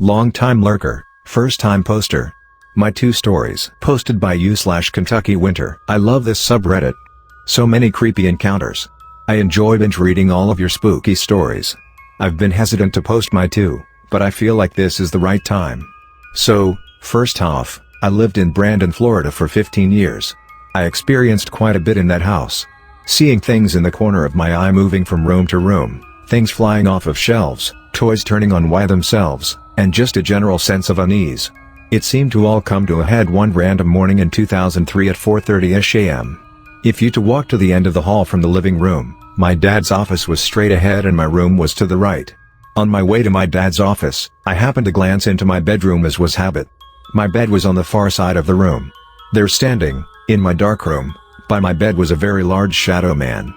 Long time lurker, first time poster. My 2 stories. Posted by u/Kentucky Winter. I love this subreddit. So many creepy encounters. I enjoy binge reading all of your spooky stories. I've been hesitant to post my 2, but I feel like this is the right time. So, first off, I lived in Brandon, Florida for 15 years. I experienced quite a bit in that house. Seeing things in the corner of my eye moving from room to room, things flying off of shelves, toys turning on by themselves, and just a general sense of unease. It seemed to all come to a head one random morning in 2003 at 4:30ish a.m. If you to walk to the end of the hall from the living room, my dad's office was straight ahead and my room was to the right. On my way to my dad's office, I happened to glance into my bedroom as was habit. My bed was on the far side of the room. There standing, in my dark room, by my bed was a very large shadow man.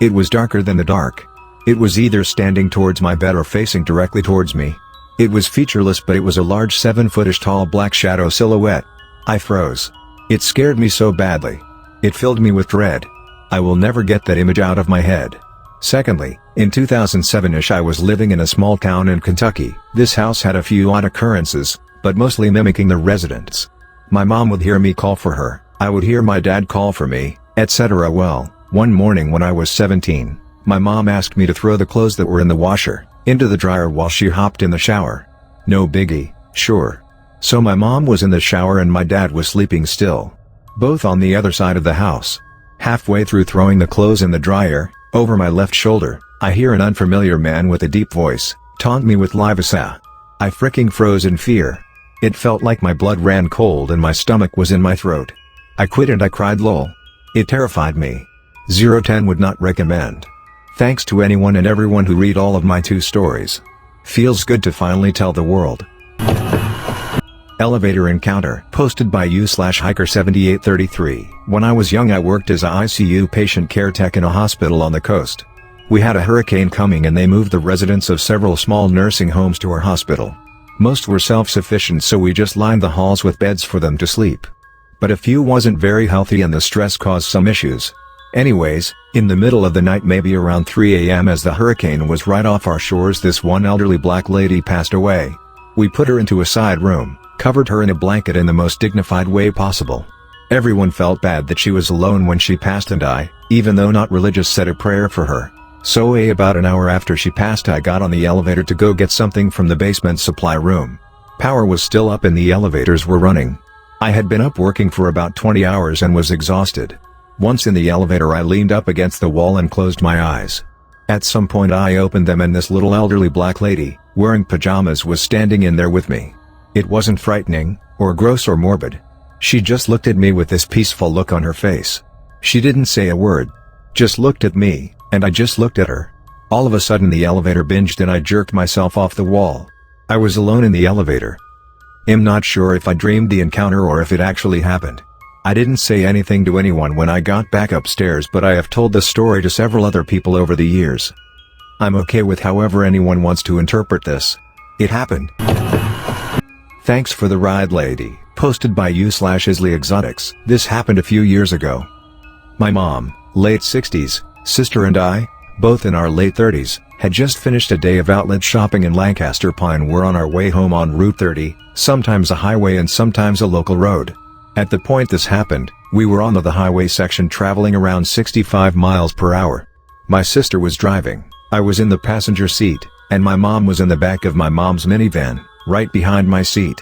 It was darker than the dark. It was either standing towards my bed or facing directly towards me. It was featureless, but it was a large 7-foot-ish tall black shadow silhouette. I froze. It scared me so badly. It filled me with dread. I will never get that image out of my head. Secondly, in 2007ish I was living in a small town in Kentucky. This house had a few odd occurrences, but mostly mimicking the residents. My mom would hear me call for her, I would hear my dad call for me, etc. Well, one morning when I was 17, my mom asked me to throw the clothes that were in the washer into the dryer while she hopped in the shower. No biggie, sure. So my mom was in the shower and my dad was sleeping still. Both on the other side of the house. Halfway through throwing the clothes in the dryer, over my left shoulder, I hear an unfamiliar man with a deep voice taunt me with "Livasa." I fricking froze in fear. It felt like my blood ran cold and my stomach was in my throat. I quit and I cried lol. It terrified me. 0-10 would not recommend. Thanks to anyone and everyone who read all of my 2 stories. Feels good to finally tell the world. Elevator encounter. Posted by u/hiker7833. When I was young I worked as a ICU patient care tech in a hospital on the coast. We had a hurricane coming and they moved the residents of several small nursing homes to our hospital. Most were self-sufficient, so we just lined the halls with beds for them to sleep. But a few wasn't very healthy and the stress caused some issues. Anyways, in the middle of the night, maybe around 3 a.m. as the hurricane was right off our shores, this one elderly black lady passed away. We put her into a side room, covered her in a blanket in the most dignified way possible. Everyone felt bad that she was alone when she passed and I, even though not religious, said a prayer for her. So about an hour after she passed I got on the elevator to go get something from the basement supply room. Power was still up and the elevators were running. I had been up working for about 20 hours and was exhausted. Once in the elevator I leaned up against the wall and closed my eyes. At some point I opened them and this little elderly black lady, wearing pajamas, was standing in there with me. It wasn't frightening, or gross or morbid. She just looked at me with this peaceful look on her face. She didn't say a word. Just looked at me, and I just looked at her. All of a sudden the elevator binged and I jerked myself off the wall. I was alone in the elevator. I'm not sure if I dreamed the encounter or if it actually happened. I didn't say anything to anyone when I got back upstairs, but I have told the story to several other people over the years. I'm okay with however anyone wants to interpret this. It happened. Thanks for the ride, lady. Posted by u/Isley Exotics. This happened a few years ago. My mom, late 60s, sister and I, both in our late 30s, had just finished a day of outlet shopping in Lancaster Pine. We're on our way home on Route 30, sometimes a highway and sometimes a local road. At the point this happened, we were on the highway section traveling around 65 miles per hour. My sister was driving, I was in the passenger seat, and my mom was in the back of my mom's minivan, right behind my seat.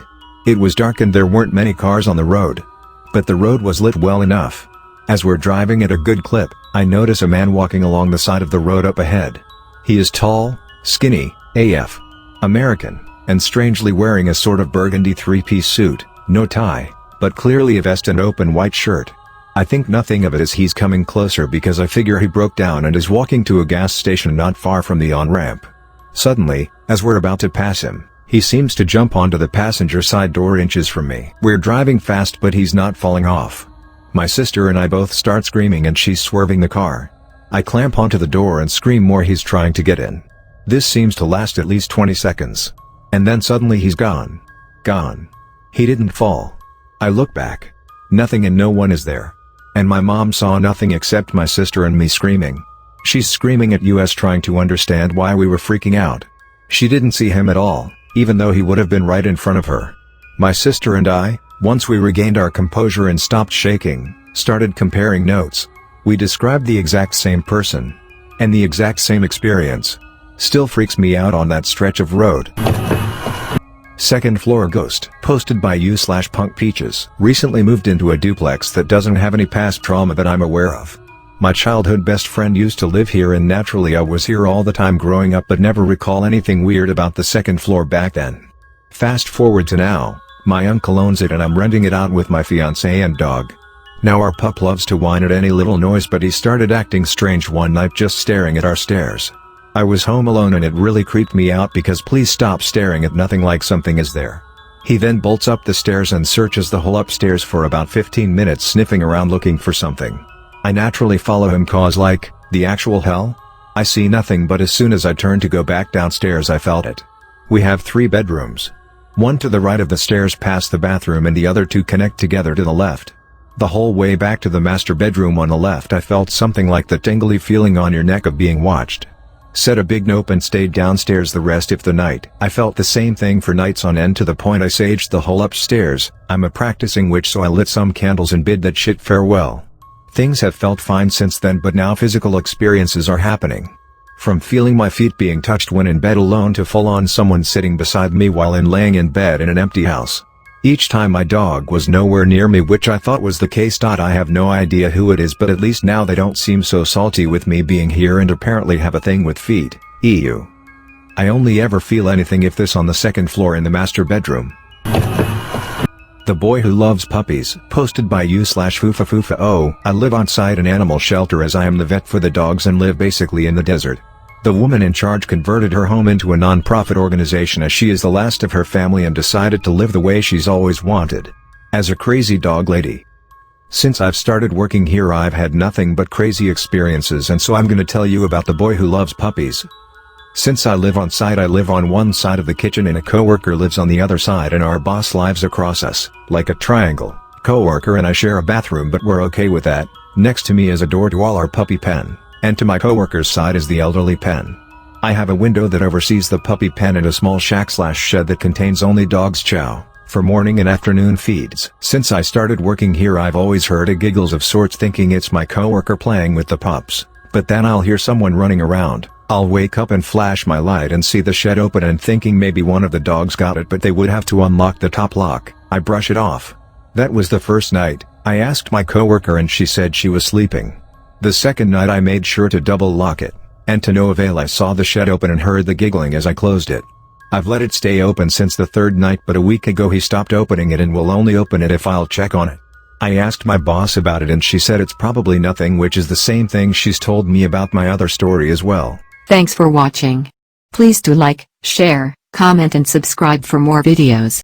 It was dark and there weren't many cars on the road. But the road was lit well enough. As we're driving at a good clip, I notice a man walking along the side of the road up ahead. He is tall, skinny, AF, American, and strangely wearing a sort of burgundy 3-piece suit, no tie, but clearly a vest and open white shirt. I think nothing of it as he's coming closer because I figure he broke down and is walking to a gas station not far from the on-ramp. Suddenly, as we're about to pass him, he seems to jump onto the passenger side door inches from me. We're driving fast but he's not falling off. My sister and I both start screaming and she's swerving the car. I clamp onto the door and scream more. He's trying to get in. This seems to last at least 20 seconds. And then suddenly he's gone. Gone. He didn't fall. I look back. Nothing and no one is there. And my mom saw nothing except my sister and me screaming. She's screaming at us trying to understand why we were freaking out. She didn't see him at all. even though he would have been right in front of her. My sister and I, once we regained our composure and stopped shaking, started comparing notes. We described the exact same person. And the exact same experience. Still freaks me out on that stretch of road. Second floor ghost, posted by u/punkpeaches. Recently moved into a duplex that doesn't have any past trauma that I'm aware of. My childhood best friend used to live here and naturally I was here all the time growing up but never recall anything weird about the second floor back then. Fast forward to now, my uncle owns it and I'm renting it out with my fiancé and dog. Now our pup loves to whine at any little noise but he started acting strange one night just staring at our stairs. I was home alone and it really creeped me out because please stop staring at nothing like something is there. He then bolts up the stairs and searches the whole upstairs for about 15 minutes sniffing around looking for something. I naturally follow him cause like, the actual hell? I see nothing but as soon as I turned to go back downstairs I felt it. We have 3 bedrooms. One to the right of the stairs past the bathroom and the other 2 connect together to the left. The whole way back to the master bedroom on the left I felt something like the tingly feeling on your neck of being watched. Said a big nope and stayed downstairs the rest of the night. I felt the same thing for nights on end to the point I saged the whole upstairs. I'm a practicing witch so I lit some candles and bid that shit farewell. Things have felt fine since then but now physical experiences are happening. From feeling my feet being touched when in bed alone to full on someone sitting beside me while laying in bed in an empty house. Each time my dog was nowhere near me which I thought was the case. I have no idea who it is but at least now they don't seem so salty with me being here and apparently have a thing with feet. Ew. I only ever feel anything if this on the second floor in the master bedroom. The boy who loves puppies, posted by u/fufafufa. Oh, I live on site an animal shelter as I am the vet for the dogs and live basically in the desert. The woman in charge converted her home into a non-profit organization as she is the last of her family and decided to live the way she's always wanted. As a crazy dog lady. Since I've started working here I've had nothing but crazy experiences and so I'm gonna tell you about the boy who loves puppies. Since I live on site I live on one side of the kitchen and a coworker lives on the other side and our boss lives across us, like a triangle. Coworker and I share a bathroom but we're okay with that. Next to me is a door to all our puppy pen. And to my coworker's side is the elderly pen. I have a window that oversees the puppy pen and a small shack/shed that contains only dog's chow, for morning and afternoon feeds. Since I started working here I've always heard a giggles of sorts thinking it's my coworker playing with the pups, but then I'll hear someone running around. I'll wake up and flash my light and see the shed open and thinking maybe one of the dogs got it but they would have to unlock the top lock. I brush it off. That was the first night. I asked my coworker and she said she was sleeping. The second night I made sure to double lock it, and to no avail I saw the shed open and heard the giggling as I closed it. I've let it stay open since the third night but a week ago he stopped opening it and will only open it if I'll check on it. I asked my boss about it and she said it's probably nothing which is the same thing she's told me about my other story as well. Thanks for watching. Please do like, share, comment and subscribe for more videos.